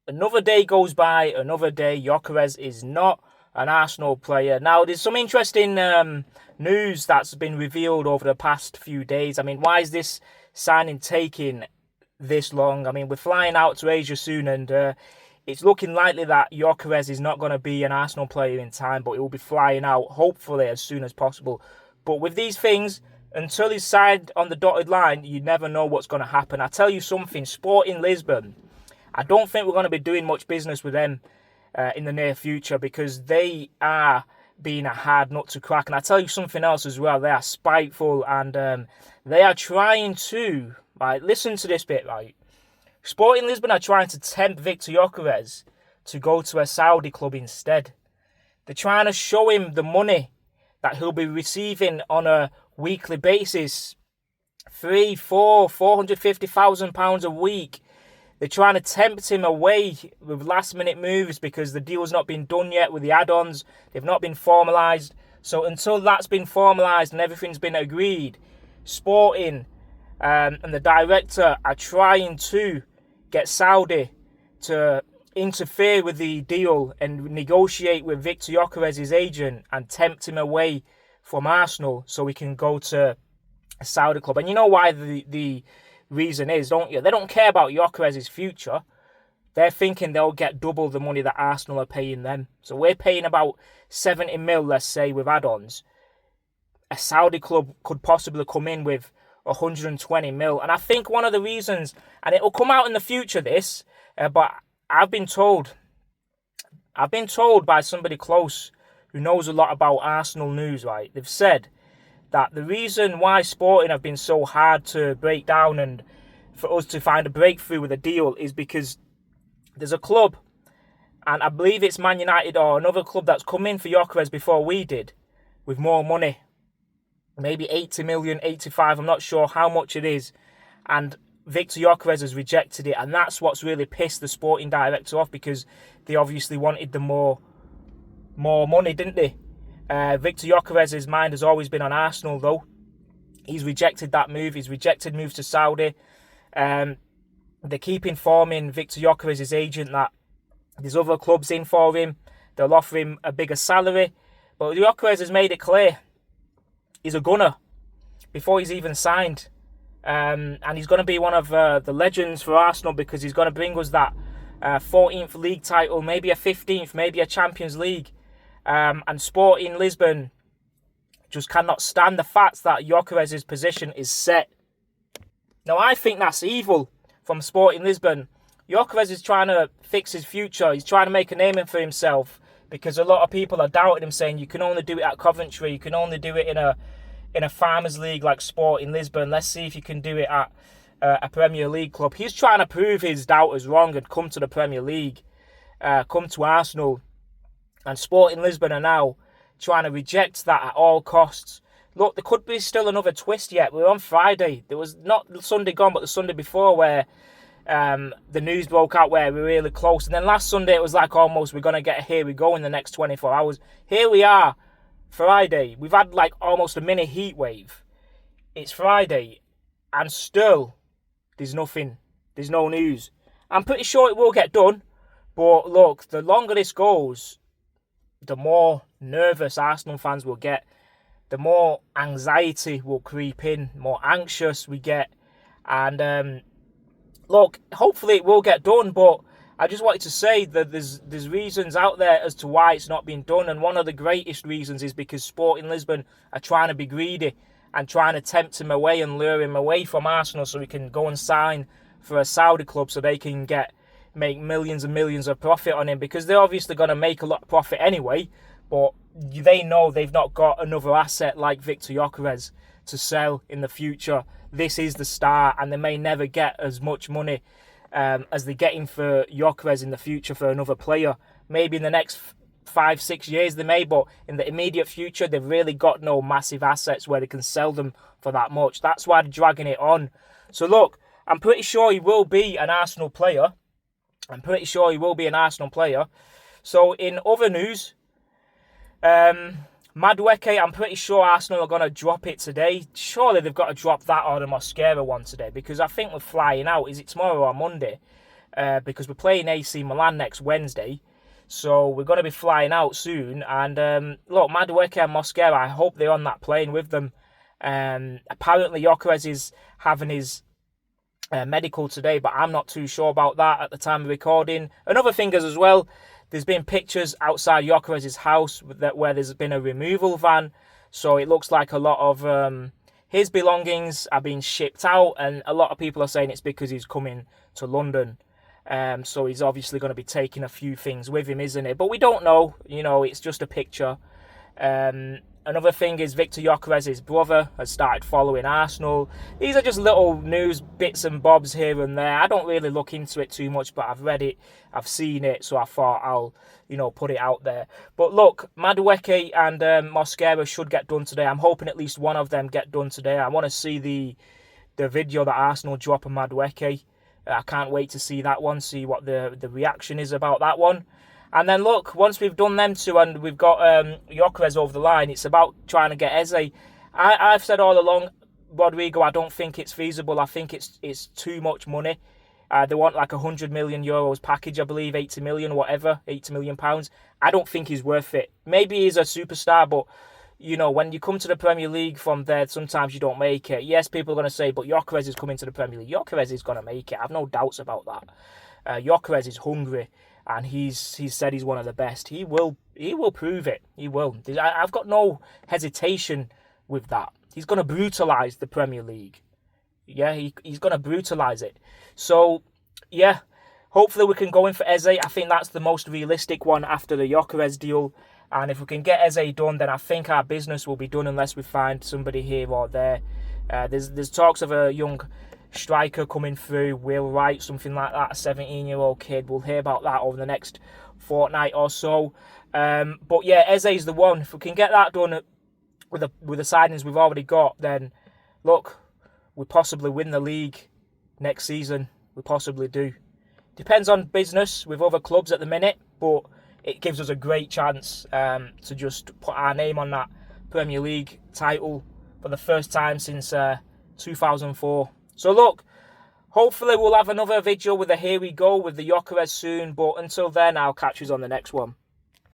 another day goes by, another day. Gyökeres is not an Arsenal player. Now, there's some interesting news that's been revealed over the past few days. I mean, why is this signing taking this long? I mean, we're flying out to Asia soon, and it's looking likely that Yokarez is not going to be an Arsenal player in time, but he will be flying out hopefully as soon as possible. But with these things, until he's signed on the dotted line, you never know what's going to happen. I tell you something, Sporting Lisbon, I don't think we're going to be doing much business with them in the near future because they are being a hard nut to crack. And I tell you something else as well, they are spiteful and they are trying to, right, listen to this bit, right. Sporting Lisbon are trying to tempt Victor Yokarez to go to a Saudi club instead. They're trying to show him the money that he'll be receiving on a weekly basis. 3, 4, £450,000 a week. They're trying to tempt him away with last-minute moves because the deal's not been done yet with the add-ons. They've not been formalised. So until that's been formalised and everything's been agreed, Sporting and the director are trying to get Saudi to interfere with the deal and negotiate with Victor Yokarez's agent and tempt him away from Arsenal so he can go to a Saudi club. And you know why the reason is, don't you? They don't care about Gyökeres' future. They're thinking they'll get double the money that Arsenal are paying them. So we're paying about 70 mil, let's say, with add-ons. A Saudi club could possibly come in with 120 mil. And I think one of the reasons, and it will come out in the future, this, but I've been told by somebody close who knows a lot about Arsenal news, right? They've said that the reason why Sporting have been so hard to break down and for us to find a breakthrough with a deal is because there's a club, and I believe it's Man United or another club that's come in for Gyökeres before we did, with more money. Maybe 80 million, 85, I'm not sure how much it is. And Victor Gyökeres has rejected it, and that's what's really pissed the Sporting director off because they obviously wanted the more money, didn't they? Victor Gyökeres' mind has always been on Arsenal, though. He's rejected that move. He's rejected moves to Saudi. They keep informing Victor Gyökeres' agent that there's other clubs in for him. They'll offer him a bigger salary. But Gyökeres has made it clear he's a gunner before he's even signed. And he's going to be one of the legends for Arsenal because he's going to bring us that 14th league title, maybe a 15th, maybe a Champions League. And Sporting Lisbon just cannot stand the fact that Gyökeres' position is set. Now, I think that's evil from Sporting Lisbon. Gyökeres is trying to fix his future. He's trying to make a name for himself because a lot of people are doubting him, saying you can only do it at Coventry, you can only do it in a Farmers League like Sporting Lisbon. Let's see if you can do it at a Premier League club. He's trying to prove his doubters wrong and come to the Premier League, come to Arsenal. And Sporting Lisbon are now trying to reject that at all costs. Look, there could be still another twist yet. We're on Friday. There was not the Sunday gone, but the Sunday before where the news broke out where we're really close. And then last Sunday it was like almost we're going to get a here we go in the next 24 hours. Here we are, Friday. We've had like almost a mini heat wave. It's Friday and still there's nothing. There's no news. I'm pretty sure it will get done. But look, the longer this goes, the more nervous Arsenal fans will get, the more anxiety will creep in, more anxious we get. And look, hopefully it will get done, but I just wanted to say that there's reasons out there as to why it's not been done, and one of the greatest reasons is because Sporting Lisbon are trying to be greedy and trying to tempt him away and lure him away from Arsenal so he can go and sign for a Saudi club so they can make millions and millions of profit on him, because they're obviously going to make a lot of profit anyway, but they know they've not got another asset like Victor Gyökeres to sell in the future. This is the start, and they may never get as much money as they're getting for Gyökeres in the future for another player. Maybe in the next 5-6 years they may, but in the immediate future they've really got no massive assets where they can sell them for that much. That's why they're dragging it on. So look, I'm pretty sure he will be an Arsenal player. So in other news, Madueke, I'm pretty sure Arsenal are going to drop it today. Surely they've got to drop that or the Mosquera one today, because I think we're flying out. Is it tomorrow or Monday? because we're playing AC Milan next Wednesday. So we're going to be flying out soon. And look, Madueke and Mosquera, I hope they're on that plane with them. Apparently Yokarez is having his medical today, but I'm not too sure about that at the time of recording. Another thing is as well, there's been pictures outside Gyökeres' house where there's been a removal van. So it looks like a lot of his belongings are being shipped out, and a lot of people are saying it's because he's coming to London. So he's obviously going to be taking a few things with him, isn't it? But we don't know. You know, it's just a picture. Another thing is Victor Yokarez' brother has started following Arsenal. These are just little news bits and bobs here and there. I don't really look into it too much, but I've read it, I've seen it, so I thought I'll, put it out there. But look, Madueke and Mosquera should get done today. I'm hoping at least one of them get done today. I want to see the video that Arsenal drop of Madueke. I can't wait to see that one, see what the reaction is about that one. And then look, once we've done them two and we've got Yokarez over the line, it's about trying to get Eze. I've said all along, Rodrigo, I don't think it's feasible. I think it's too much money. They want like €100 million package, I believe, 80 million, whatever, 80 million pounds. I don't think he's worth it. Maybe he's a superstar, but when you come to the Premier League from there, sometimes you don't make it. Yes, people are going to say, but Yokarez is coming to the Premier League. Yokarez is going to make it. I have no doubts about that. Yokarez is hungry. And he's said he's one of the best. He will prove it. He will. I've got no hesitation with that. He's going to brutalise the Premier League. Yeah, he's going to brutalise it. So, yeah, hopefully we can go in for Eze. I think that's the most realistic one after the Yokarez deal. And if we can get Eze done, then I think our business will be done unless we find somebody here or there. There's talks of a young striker coming through, Will Wright, something like that, a 17-year-old kid. We'll hear about that over the next fortnight or so. But yeah, Eze's the one. If we can get that done with the signings we've already got, then look, we possibly win the league next season. We possibly do. Depends on business with other clubs at the minute, but it gives us a great chance to just put our name on that Premier League title for the first time since 2004. So look, hopefully we'll have another video with a here we go with the Yokarez soon. But until then, I'll catch you on the next one.